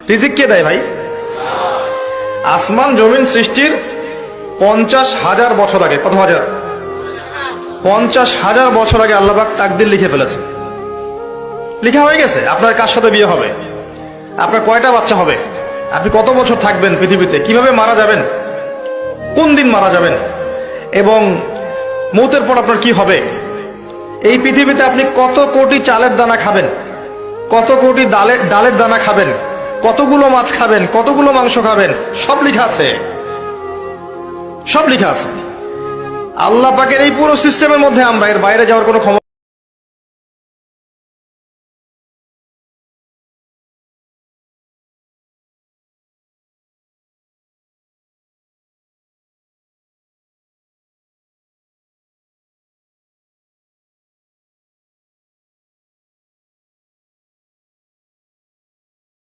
রিজিক কে দেয় ভাই? আসমান জমিন সৃষ্টির 50,000 বছর আগে, কত হাজার? 50,000 বছর আগে আল্লাহ পাক তাকদীর লিখে ফেলেছে। লিখা হয়ে গেছে আপনার কার সাথে বিয়ে হবে, আপনার কয়টা বাচ্চা হবে, আপনি কত বছর থাকবেন পৃথিবীতে, কিভাবে মারা যাবেন, কোন দিন মারা যাবেন, এবং মৌতের পর আপনার কি হবে। এই পৃথিবীতে আপনি কত কোটি চালের দানা খাবেন, কত কোটি ডালের দানা খাবেন, কতগুলো মাছ খাবেন, কতগুলো মাংস খাবেন, সব লেখা আছে, সব লেখা আছে। আল্লাহ পাকের এই পুরো সিস্টেমের মধ্যে আমরা এর বাইরে যাওয়ার কোনো ক্ষমতা